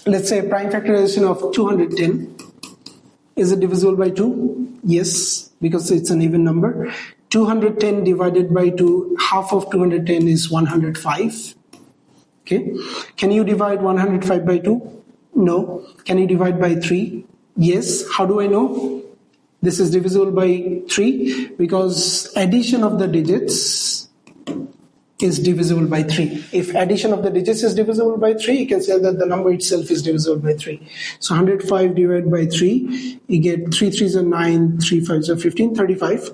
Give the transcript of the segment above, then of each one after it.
let's say prime factorization of 210. Is it divisible by 2? Yes, because it's an even number. 210 divided by 2, half of 210 is 105. Okay. Can you divide 105 by 2? No. Can you divide by 3? Yes. How do I know? This is divisible by 3 because addition of the digits is divisible by 3. If addition of the digits is divisible by 3, you can say that the number itself is divisible by 3. So 105 divided by 3, you get 3 3s are 9, 3 5s are 15, 35.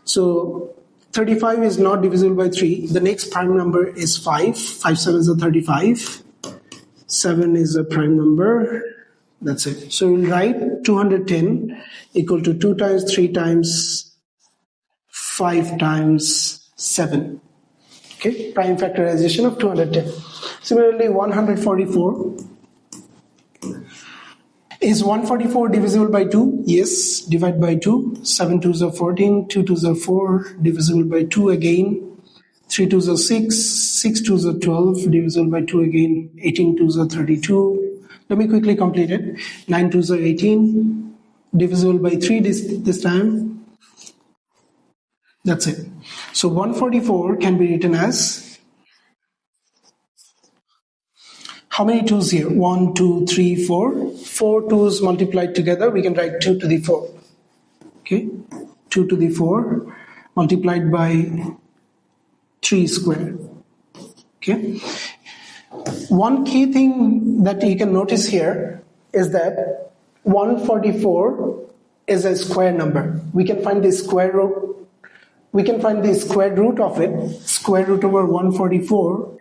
So 35 is not divisible by 3. The next prime number is 5. 5 7s are 35. 7 is a prime number. That's it. So we'll write 210 equal to 2 times 3 times 5 times 7. Okay, prime factorization of 210. Similarly, 144. Is 144 divisible by 2? Yes, divide by 2. 7 2s are 14, 2 2s are 4, divisible by 2 again. 3 2s are 6, 6 2s are 12, divisible by 2 again. 18 2s are 32. Let me quickly complete it. 9 2s are 18, divisible by 3 this time. That's it. So 144 can be written as, how many 2's here? 1, 2, 3, 4. 4 2's multiplied together, we can write 2 to the 4. Okay, 2 to the 4 multiplied by 3 squared. Okay. One key thing that you can notice here is that 144 is a square number. We can find the square root. We can find the square root of it. Square root over 144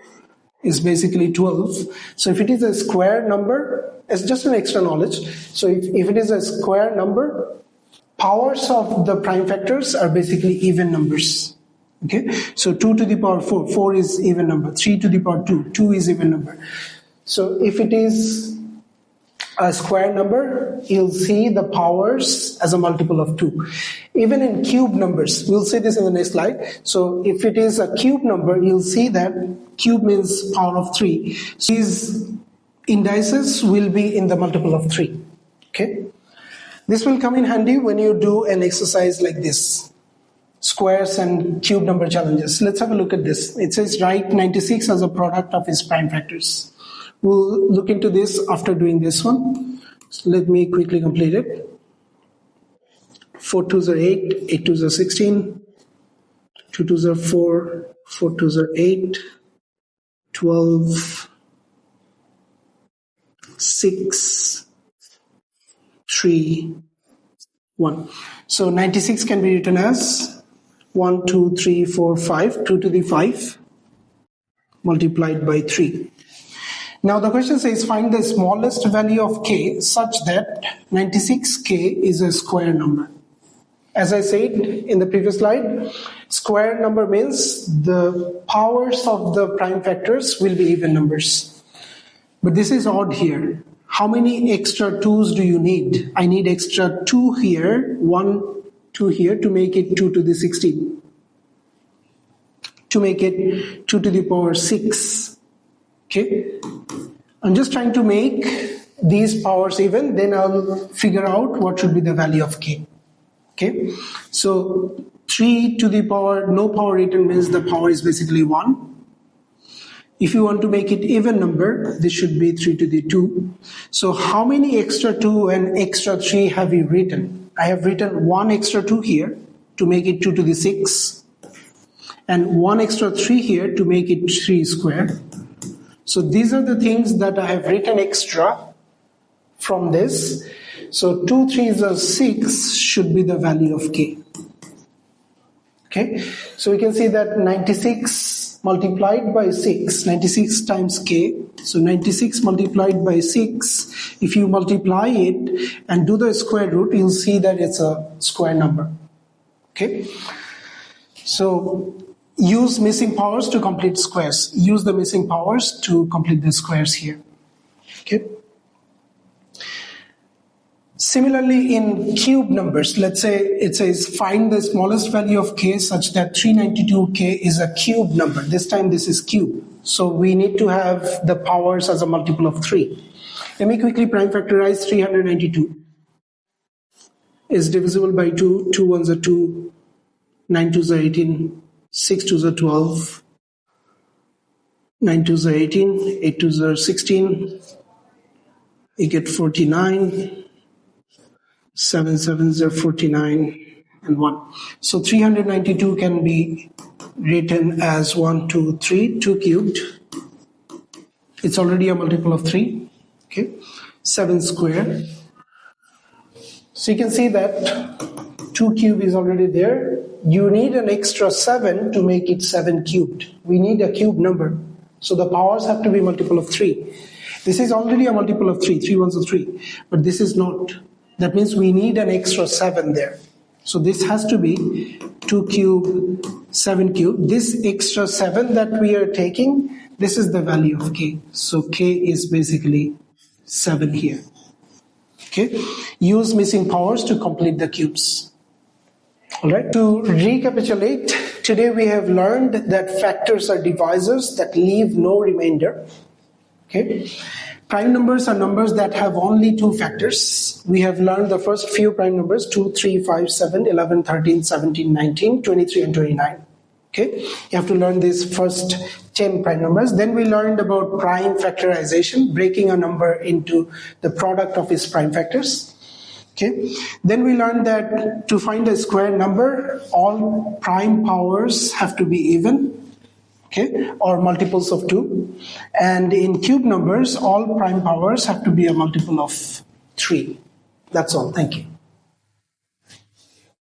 is basically 12. So if it is a square number, it's just an extra knowledge. So if it is a square number, powers of the prime factors are basically even numbers. Okay, so 2 to the power 4, 4 is even number. 3 to the power 2, 2 is even number. So if it is a square number, you'll see the powers as a multiple of 2. Even in cube numbers, we'll see this in the next slide. So if it is a cube number, you'll see that cube means power of 3. So these indices will be in the multiple of 3. Okay, this will come in handy when you do an exercise like this, squares and cube number challenges. Let's have a look at this. It says write 96 as a product of its prime factors. We'll look into this after doing this one. So let me quickly complete it. 4 2s are 8, 8 2s are 16, 2 2s are 4, 4 2s are 8, 12, 6, 3, 1. So 96 can be written as 1, 2, 3, 4, 5, 2 to the 5 multiplied by 3. Now the question says find the smallest value of k such that 96k is a square number. As I said in the previous slide, square number means the powers of the prime factors will be even numbers. But this is odd here. How many extra 2's do you need? I need extra 2 here, 1, 2 here to make it 2 to the 16. To make it 2 to the power 6. Okay, I'm just trying to make these powers even, then I'll figure out what should be the value of k. Okay, so 3 to the power, no power written means the power is basically 1. If you want to make it even number, this should be 3 to the 2. So how many extra 2 and extra 3 have you written? I have written 1 extra 2 here to make it 2 to the 6, and 1 extra 3 here to make it 3 squared. So these are the things that I have written extra from this. So 2 3s are 6 should be the value of k. Okay, so we can see that 96 multiplied by 6, 96 times k. So 96 multiplied by 6, if you multiply it and do the square root, you'll see that it's a square number. Okay, so use missing powers to complete squares. Use the missing powers to complete the squares here. Okay. Similarly, in cube numbers, let's say it says find the smallest value of k such that 392k is a cube number. This time this is cube. So we need to have the powers as a multiple of 3. Let me quickly prime factorize 392. Is divisible by 2, 2 ones are 2, 9 twos are 18, 6 twos are 12, 9 twos are 18, 8 twos are 16, you get 49, 7 sevens are 49, and 1. So 392 can be written as 1, 2, 3, 2 cubed. It's already a multiple of 3. Okay, 7 squared. So you can see that 2 cube is already there. You need an extra 7 to make it 7 cubed. We need a cube number. So the powers have to be multiple of 3. This is already a multiple of 3. 3 ones are 3. But this is not. That means we need an extra 7 there. So this has to be 2 cube, 7 cube. This extra 7 that we are taking, this is the value of k. So k is basically 7 here. Okay. Use missing powers to complete the cubes. Alright. To recapitulate, today we have learned that factors are divisors that leave no remainder. Okay. Prime numbers are numbers that have only 2 factors. We have learned the first few prime numbers 2, 3, 5, 7, 11, 13, 17, 19, 23 and 29. Okay, you have to learn these first 10 prime numbers. Then we learned about prime factorization, breaking a number into the product of its prime factors. Okay, then we learned that to find a square number, all prime powers have to be even, okay, or multiples of 2. And in cube numbers, all prime powers have to be a multiple of 3. That's all. Thank you.